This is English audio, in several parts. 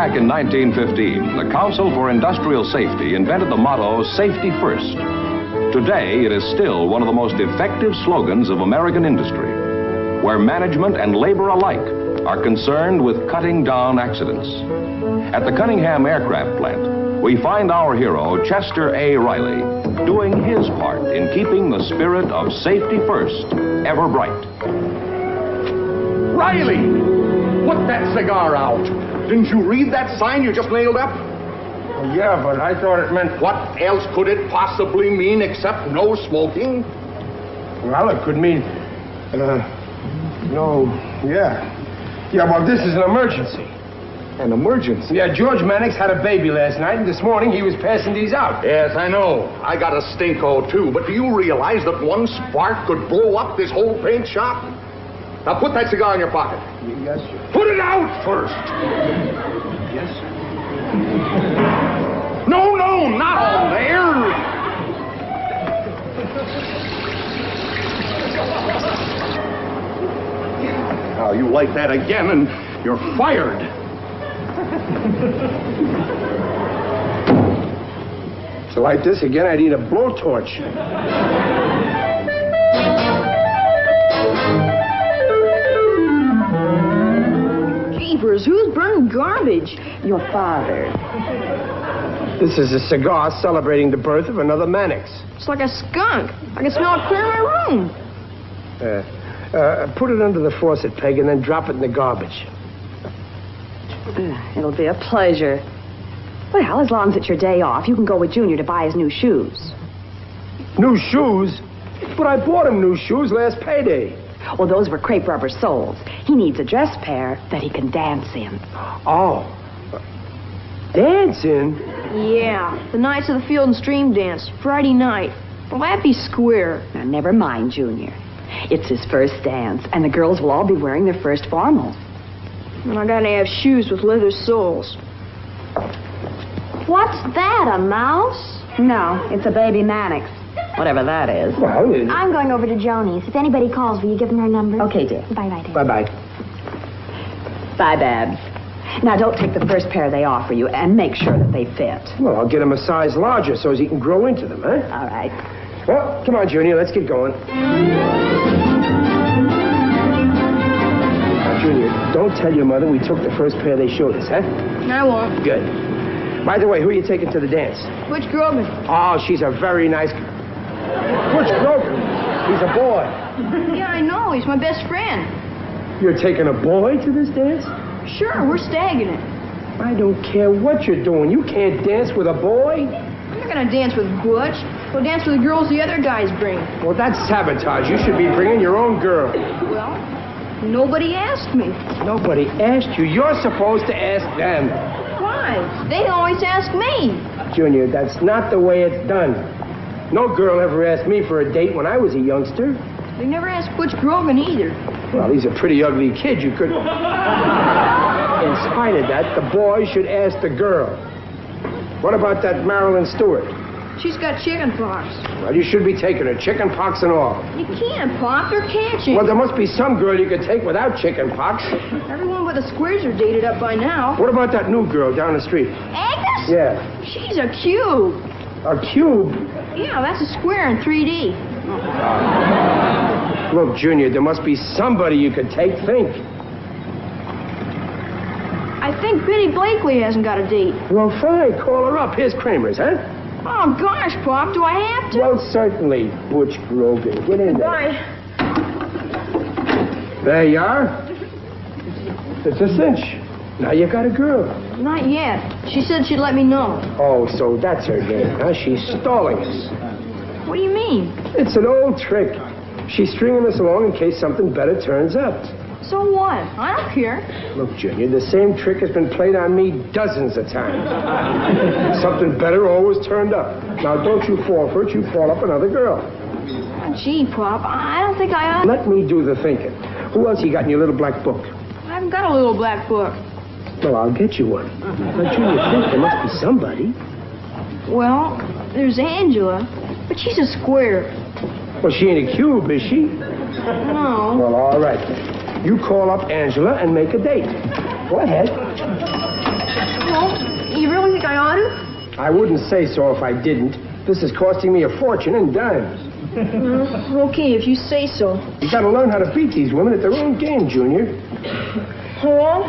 back in 1915, the Council for Industrial Safety invented the motto, "Safety First." Today, it is still one of the most effective slogans of American industry, where management and labor alike are concerned with cutting down accidents. At the Cunningham Aircraft Plant, we find our hero, Chester A. Riley, doing his part in keeping the spirit of safety first ever bright. Riley! Put that cigar out. Didn't you read that sign you just nailed up? Yeah, but I thought it meant... What else could it possibly mean except no smoking? Well, it could mean... no... Yeah, well, this is an emergency. An emergency? Yeah, George Mannix had a baby last night, and this morning he was passing these out. Yes, I know. I got a stinko, too. But do you realize that one spark could blow up this whole paint shop? Now, put that cigar in your pocket. Yes, sir. Put it out first. Yes, sir. No, not all there. Now, you light that again, and you're fired. To light this again, I'd need a blowtorch. Jeepers, who's burning garbage? Your father. This is a cigar celebrating the birth of another Mannix. It's like a skunk. I can smell it clear in my room. Put it under the faucet, Peg, and then drop it in the garbage. It'll be a pleasure. Well, as long as it's your day off, you can go with Junior to buy his new shoes. New shoes? But I bought him new shoes last payday. Well, those were crepe rubber soles. He needs a dress pair that he can dance in. Oh. Dancing? Yeah, the Knights of the Field and Stream dance, Friday night. Well, that'd be square. Now, never mind, Junior. It's his first dance, and the girls will all be wearing their first formals. And I gotta have shoes with leather soles. What's that, a mouse? No, it's a baby Mannix. Whatever that is. Well, I'm going over to Joni's. If anybody calls, will you give them her number? Okay, dear. Bye-bye, dear. Bye-bye. Bye, Babs. Now, don't take the first pair they offer you, and make sure that they fit. Well, I'll get him a size larger so he can grow into them, huh? All right. Well, come on, Junior, let's get going. Now, Junior, don't tell your mother we took the first pair they showed us, huh? I won't. Good. By the way, who are you taking to the dance? Butch Grogan. Oh, she's a very nice... Butch Grogan? He's a boy. Yeah, I know. He's my best friend. You're taking a boy to this dance? Sure, we're stagging it. I don't care what you're doing. You can't dance with a boy. I'm not gonna dance with Butch. We'll dance with the girls the other guys bring. Well, that's sabotage. You should be bringing your own girl. Well, nobody asked me. Nobody asked you. You're supposed to ask them. Why? They always ask me. Junior, that's not the way it's done. No girl ever asked me for a date when I was a youngster. They never asked Butch Grogan either. Well, he's a pretty ugly kid. You could... In spite of that, the boy should ask the girl. What about that Marilyn Stewart? She's got chicken pox. Well, you should be taking her, chicken pox and all. You can't, Pop. They're catching. Well, there must be some girl you could take without chicken pox. Everyone but the squares are dated up by now. What about that new girl down the street? Agnes? Yeah. She's a cube. A cube? Yeah, that's a square in 3D. Look, Junior, there must be somebody you could take. Think. I think Biddy Blakely hasn't got a date. Well, fine. Call her up. Here's Kramer's, huh? Oh, gosh, Pop, do I have to? Well, certainly, Butch Grogan. Get in there. Bye. There you are. It's a cinch. Now you got a girl. Not yet. She said she'd let me know. Oh, so that's her game, huh? She's stalling us. What do you mean? It's an old trick. She's stringing us along in case something better turns up. So what? I don't care. Look, Junior, the same trick has been played on me dozens of times. Something better always turned up. Now, don't you fall for it. You call up another girl. Gee, Pop, I don't think I ought... Let me do the thinking. Who else you got in your little black book? I haven't got a little black book. Well, I'll get you one. But Junior, think there must be somebody. Well, there's Angela, but she's a square. Well, she ain't a cube, is she? No. Well, all right. You call up Angela and make a date. Go ahead. Well, you really think I ought to? I wouldn't say so if I didn't. This is costing me a fortune in dimes. Okay, if you say so. You gotta learn how to beat these women at their own game, Junior. Hello?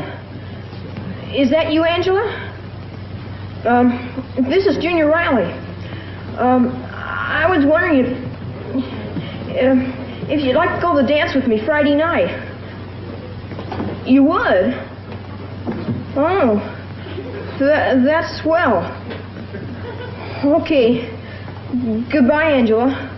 Is that you, Angela? This is Junior Riley. I was wondering if you'd like to go to the dance with me Friday night. You would? Oh, that's swell. Okay. Goodbye, Angela.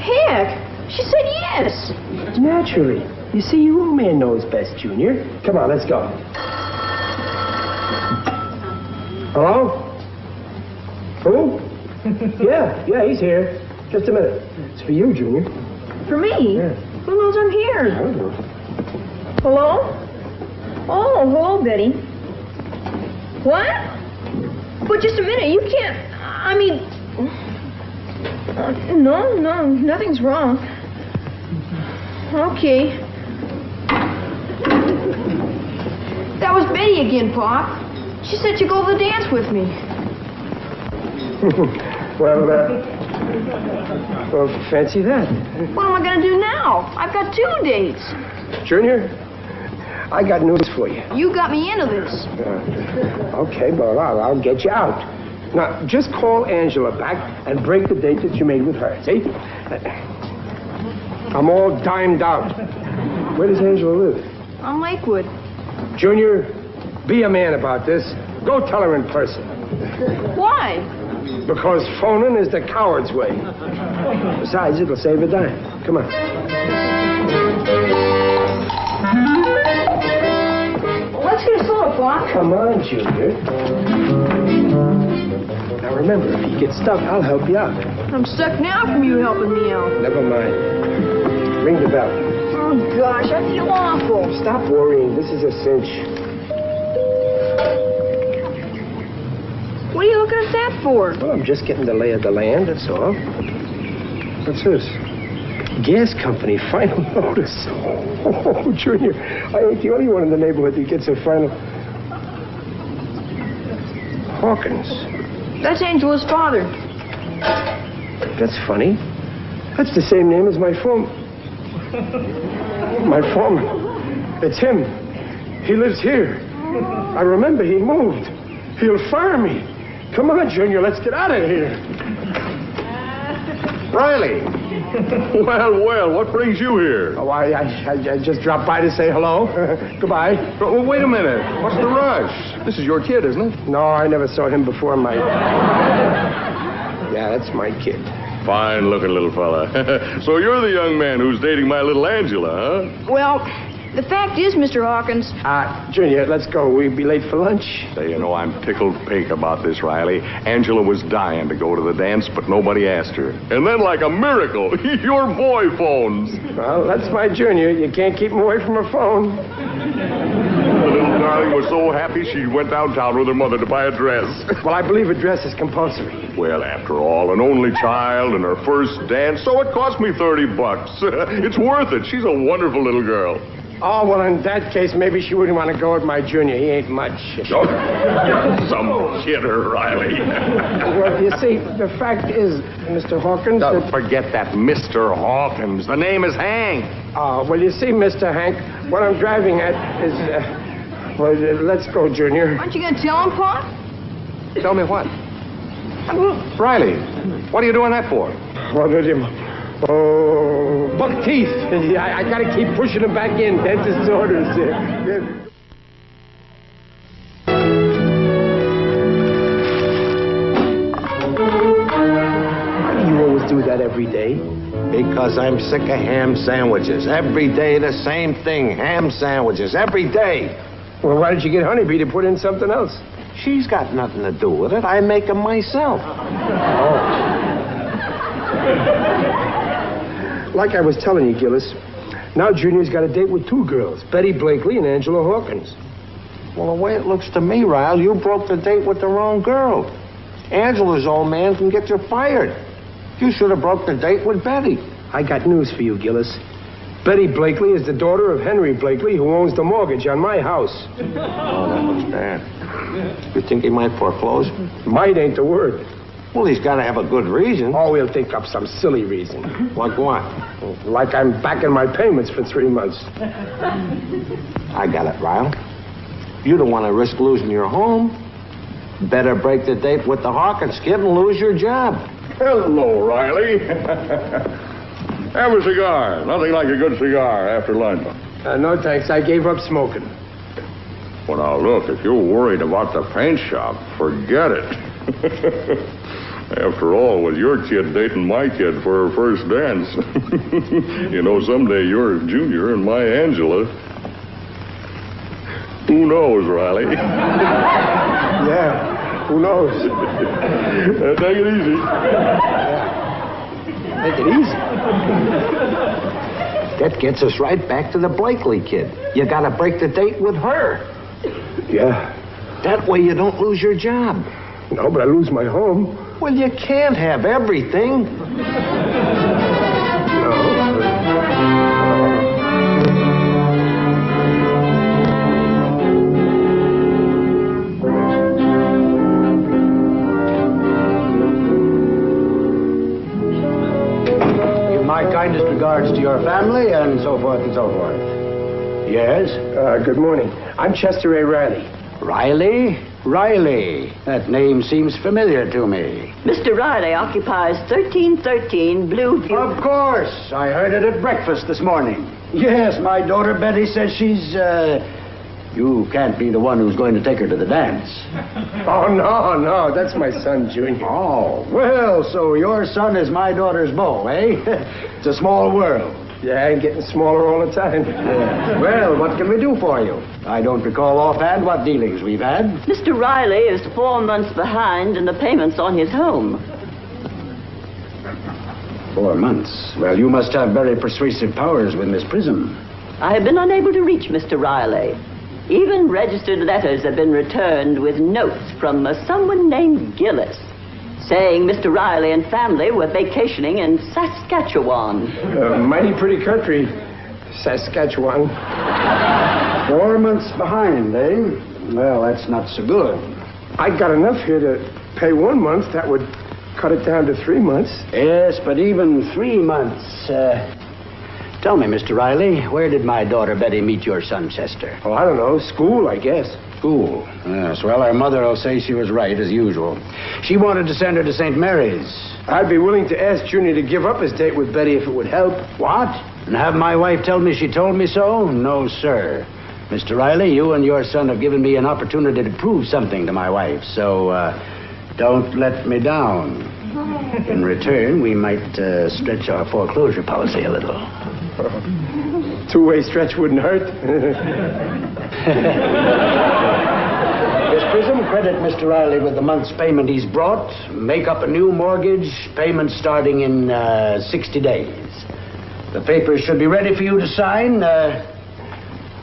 Heck, she said yes. Naturally. You see, your old man knows best, Junior. Come on, let's go. Hello? Who? Yeah, he's here. Just a minute. It's for you, Junior. For me? Yeah. Who knows I'm I here? don't know. Hello? Oh, hello, Betty. What? But just a minute, you can't... I mean... No, nothing's wrong. Okay. That was Betty again, Pop. She said she'd go to the dance with me. Well, fancy that. What am I going to do now? I've got 2 dates. Junior, I got news for you. You got me into this. Okay, well, I'll get you out. Now, just call Angela back and break the date that you made with her, see? I'm all dimed out. Where does Angela live? On Lakewood. Junior, be a man about this. Go tell her in person. Why? Because phoning is the coward's way. Besides, it'll save a dime. Come on. Let's get a soda, Pop. Come on, Junior. Now remember, if you get stuck, I'll help you out. I'm stuck now from you helping me out. Never mind. Ring the bell. Oh, gosh, I feel awful. Stop worrying. This is a cinch. What are you looking at that for? Well, I'm just getting the lay of the land, that's all. What's this? Gas company, final notice. Oh, Junior, I ain't the only one in the neighborhood that gets a final... Hawkins. That's Angela's father. That's funny. That's the same name as my foreman. My foreman. It's him. He lives here. I remember he moved. He'll fire me. Come on, Junior, let's get out of here. Riley. Well, what brings you here? Oh, I just dropped by to say hello. Goodbye. Well, wait a minute. What's the rush? This is your kid, isn't it? No, I never saw him before. Yeah, that's my kid. Fine-looking little fella. So you're the young man who's dating my little Angela, huh? Well, the fact is, Mr. Hawkins... Junior, let's go. We'll be late for lunch. Say, you know, I'm tickled pink about this, Riley. Angela was dying to go to the dance, but nobody asked her. And then, like a miracle, your boy phones. Well, that's my Junior. You can't keep him away from her phone. The little darling was so happy she went downtown with her mother to buy a dress. Well, I believe a dress is compulsory. Well, after all, an only child and her first dance, so it cost me $30. It's worth it. She's a wonderful little girl. Oh, well, in that case, maybe she wouldn't want to go with my Junior. He ain't much. Some kidder, Riley. Well, you see, the fact is, Mr. Hawkins... Don't forget that Mr. Hawkins. The name is Hank. Oh, well, you see, Mr. Hank, what I'm driving at is... well, let's go, Junior. Aren't you going to tell him, Pop? Tell me what? Riley, what are you doing that for? What did him... Oh, buck teeth. I got to keep pushing them back in. Dentist's orders. Why do you always do that every day? Because I'm sick of ham sandwiches. Every day the same thing. Ham sandwiches. Every day. Well, why did you get Honeybee to put in something else? She's got nothing to do with it. I make them myself. Like I was telling you, Gillis, now Junior's got a date with 2 girls, Betty Blakely and Angela Hawkins. Well, the way it looks to me, Ryle, you broke the date with the wrong girl. Angela's old man can get you fired. You should have broke the date with Betty. I got news for you, Gillis. Betty Blakely is the daughter of Henry Blakely, who owns the mortgage on my house. Oh, that looks bad. You think he might foreclose? Might ain't the word. Well, he's got to have a good reason. Oh, he'll think up some silly reason. Like what? Like I'm backing my payments for 3 months. I got it, Ryle. You don't want to risk losing your home. Better break the date with the Hawkins kid and lose your job. Hello, Riley. Have a cigar. Nothing like a good cigar after lunch. No, thanks. I gave up smoking. Well, now, look, if you're worried about the paint shop, forget it. After all, with your kid dating my kid for her first dance, you know, someday you're Junior and my Angela. Who knows, Riley? Yeah, who knows? Take it easy. Take it easy. That gets us right back to the Blakely kid. You got to break the date with her. Yeah. That way you don't lose your job. No, but I lose my home. Well, you can't have everything. Give my kindest regards to your family and so forth and so forth. Yes? Good morning. I'm Chester A. Riley. Riley? Riley. That name seems familiar to me. Mr. Riley occupies 1313 Blueview. Of course. I heard it at breakfast this morning. Yes, my daughter Betty says she's, You can't be the one who's going to take her to the dance. Oh, no. That's my son, Junior. Oh, well, so your son is my daughter's beau, eh? It's a small world. Yeah, and getting smaller all the time. Yeah. Well, what can we do for you? I don't recall offhand what dealings we've had. Mr. Riley is 4 months behind in the payments on his home. 4 months? Well, you must have very persuasive powers with Miss Prism. I have been unable to reach Mr. Riley. Even registered letters have been returned with notes from someone named Gillis, saying Mr. Riley and family were vacationing in Saskatchewan. Mighty pretty country, Saskatchewan. 4 months behind, eh? Well, that's not so good. I got enough here to pay 1 month. That would cut it down to 3 months. Yes, but even 3 months, Tell me, Mr. Riley, where did my daughter Betty meet your son, Chester? Oh, I don't know. School, I guess. School? Yes, well, her mother will say she was right, as usual. She wanted to send her to St. Mary's. I'd be willing to ask Junior to give up his date with Betty if it would help. What? And have my wife tell me she told me so? No, sir. Mr. Riley, you and your son have given me an opportunity to prove something to my wife, so don't let me down. In return, we might stretch our foreclosure policy a little. Two-way stretch wouldn't hurt. Miss Prism, credit Mr. Riley with the month's payment he's brought. Make up a new mortgage, payment starting in 60 days. The papers should be ready for you to sign.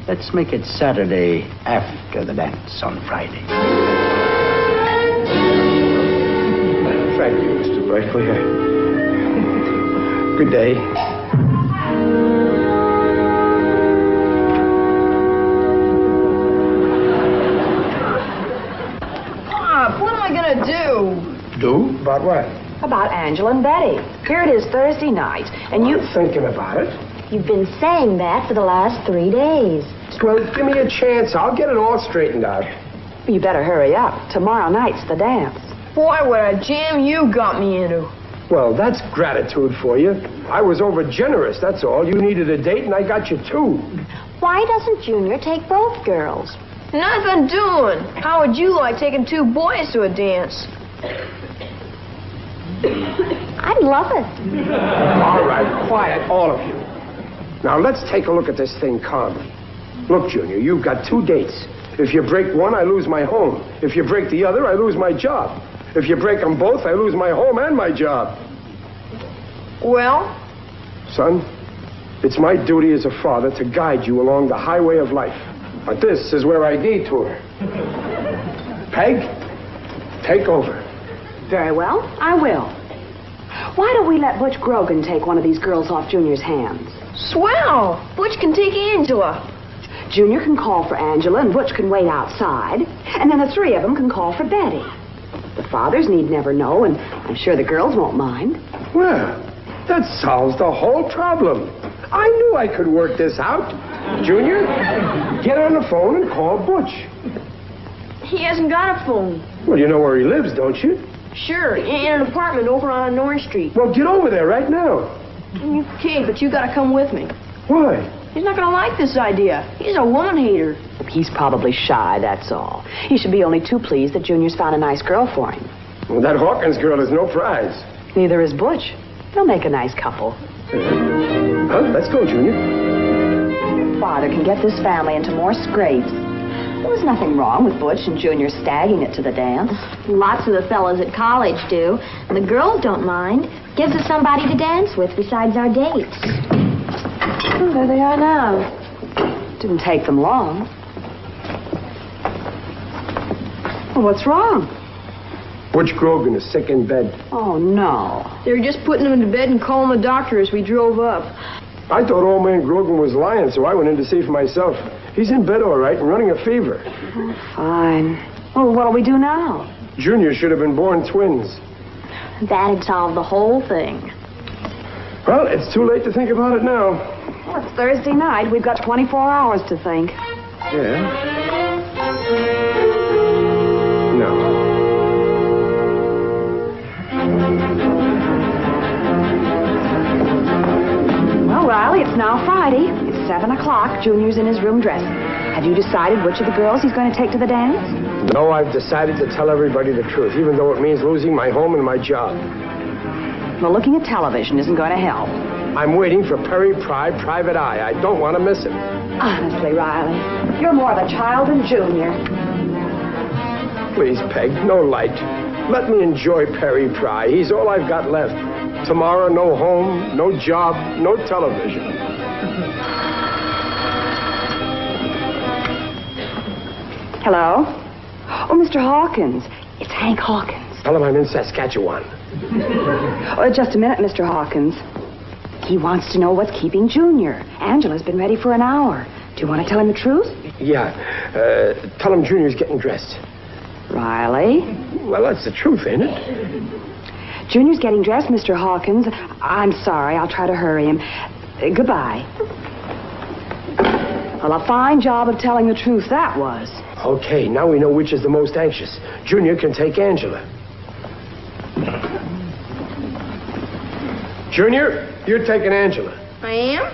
Let's make it Saturday after the dance on Friday. Thank you, Mr. Blakely. Good day. What am I gonna do? Do? About what? About Angela and Betty. Here it is Thursday night, and you... I'm thinking about it. You've been saying that for the last 3 days. Well, give me a chance. I'll get it all straightened out. You better hurry up. Tomorrow night's the dance. Boy, what a jam you got me into. Well, that's gratitude for you. I was over generous, that's all. You needed a date, and I got you two. Why doesn't Junior take both girls? Nothing doing. How would you like taking 2 boys to a dance? I'd love it. All right, quiet, all of you. Now, let's take a look at this thing calmly. Look, Junior, you've got 2 dates. If you break one, I lose my home. If you break the other, I lose my job. If you break them both, I lose my home and my job. Well? Son, it's my duty as a father to guide you along the highway of life. But this is where I detour. Peg, take over. Very well, I will. Why don't we let Butch Grogan take one of these girls off Junior's hands? Swell! Butch can take Angela. Junior can call for Angela and Butch can wait outside. And then the three of them can call for Betty. The fathers need never know, and I'm sure the girls won't mind. Well, that solves the whole problem. I knew I could work this out. Junior, get on the phone and call Butch. He hasn't got a phone. Well, you know where he lives, don't you? Sure, in an apartment over on North Street. Well, get over there right now. Okay, but you gotta come with me. Why? He's not gonna like this idea. He's a woman hater. He's probably shy, that's all. He should be only too pleased that Junior's found a nice girl for him. Well, that Hawkins girl is no prize. Neither is Butch. They'll make a nice couple. Huh? Let's go, Junior. Father can get this family into more scrapes. There was nothing wrong with Butch and Junior stagging it to the dance. Lots of the fellas at college do. And the girls don't mind. Gives us somebody to dance with besides our dates. Oh, there they are now. Didn't take them long. Well, what's wrong? Butch Grogan is sick in bed. Oh, no. They were just putting him to bed and calling the doctor as we drove up. I thought old man Grogan was lying, so I went in to see for myself. He's in bed all right and running a fever. Oh, fine. Well, what'll we do now? Junior should have been born twins. That'd solve the whole thing. Well, it's too late to think about it now. Well, it's Thursday night. We've got 24 hours to think. Yeah? No. Well, Riley, it's now Friday. It's 7 o'clock. Junior's in his room dressing. Have you decided which of the girls he's going to take to the dance? No, I've decided to tell everybody the truth, even though it means losing my home and my job. Well, looking at television isn't going to help. I'm waiting for Perry Pry, Private Eye. I don't want to miss it. Honestly, Riley, you're more of a child than Junior. Please, Peg, no light. Let me enjoy Perry Pry. He's all I've got left. Tomorrow, no home, no job, no television. Hello? Oh, Mr. Hawkins. It's Hank Hawkins. Tell him I'm in Saskatchewan. Oh, just a minute, Mr. Hawkins. He wants to know what's keeping Junior. Angela's been ready for an hour. Do you want to tell him the truth? Yeah. Tell him Junior's getting dressed. Riley? Well, that's the truth, ain't it? Junior's getting dressed, Mr. Hawkins. I'm sorry. I'll try to hurry him. Goodbye. Well, a fine job of telling the truth that was. Okay, now we know which is the most anxious. Junior can take Angela. Junior, you're taking Angela. I am?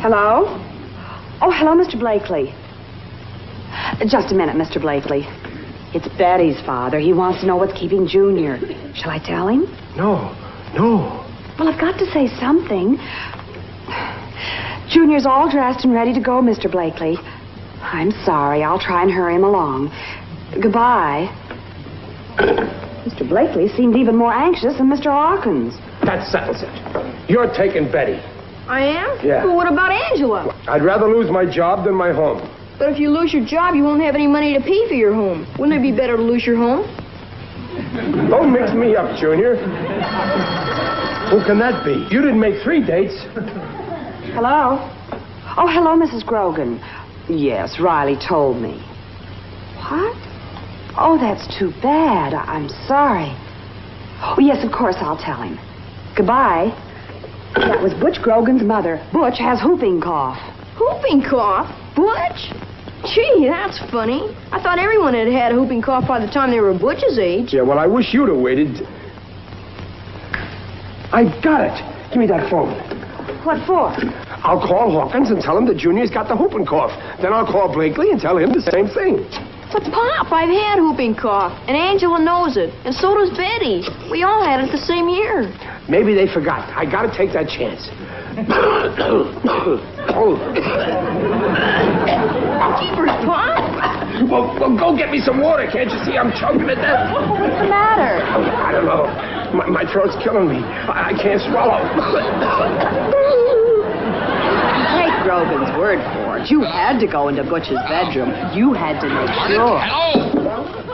Hello? Oh, hello, Mr. Blakely. Just a minute, Mr. Blakely. It's Betty's father. He wants to know what's keeping Junior. Shall I tell him? No. Well, I've got to say something. Junior's all dressed and ready to go, Mr. Blakely. I'm sorry. I'll try and hurry him along. Goodbye. Mr. Blakely seemed even more anxious than Mr. Hawkins. That settles it. You're taking Betty. I am? Yeah. But what about Angela? I'd rather lose my job than my home. But if you lose your job, you won't have any money to pay for your home. Wouldn't it be better to lose your home? Don't mix me up, Junior. Who can that be? You didn't make 3 dates. Hello? Oh, hello, Mrs. Grogan. Yes, Riley told me. What? Oh, that's too bad. I'm sorry. Oh, yes, of course, I'll tell him. Goodbye. That was Butch Grogan's mother. Butch has whooping cough. Whooping cough? Butch? Gee, that's funny. I thought everyone had had a whooping cough by the time they were Butch's age. Yeah, well, I wish you'd have waited. I got it. Give me that phone. What for? I'll call Hawkins and tell him that Junior's got the whooping cough. Then I'll call Blakely and tell him the same thing. But, Pop, I've had whooping cough, and Angela knows it, and so does Betty. We all had it the same year. Maybe they forgot. I gotta take that chance. Keepers, Pop. Well, go get me some water. Can't you see I'm choking to death? What's the matter? I don't know. My throat's killing me. I can't swallow. Take Grogan's word for it. You had to go into Butch's bedroom. You had to make sure. Hello?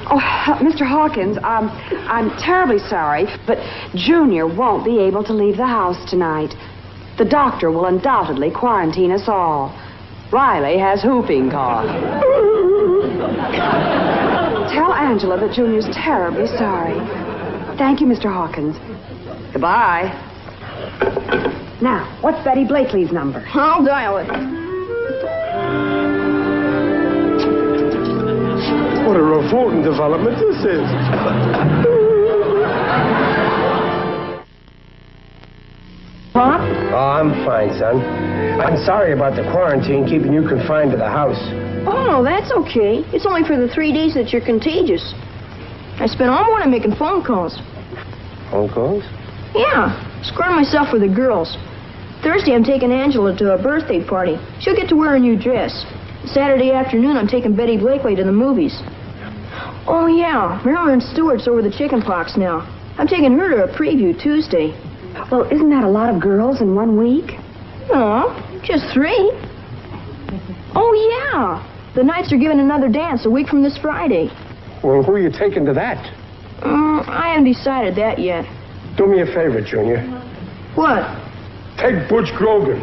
Oh, Mr. Hawkins, I'm terribly sorry, but Junior won't be able to leave the house tonight. The doctor will undoubtedly quarantine us all. Riley has whooping cough. Tell Angela that Junior's terribly sorry. Thank you, Mr. Hawkins. Goodbye. Now, what's Betty Blakely's number? I'll dial it. What a revolting development this is. Pop? Oh, I'm fine, son. I'm sorry about the quarantine keeping you confined to the house. Oh, no, that's okay. It's only for the 3 days that you're contagious. I spent all morning making phone calls. Phone calls? Yeah, squaring myself with the girls. Thursday, I'm taking Angela to a birthday party. She'll get to wear a new dress. Saturday afternoon, I'm taking Betty Blakely to the movies. Oh, yeah, Marilyn Stewart's over the chicken pox now. I'm taking her to a preview Tuesday. Well, isn't that a lot of girls in 1 week? No, just 3. Oh, yeah. The Knights are giving another dance a week from this Friday. Well, who are you taking to that? I haven't decided that yet. Do me a favor, Junior. What? Take Butch Grogan.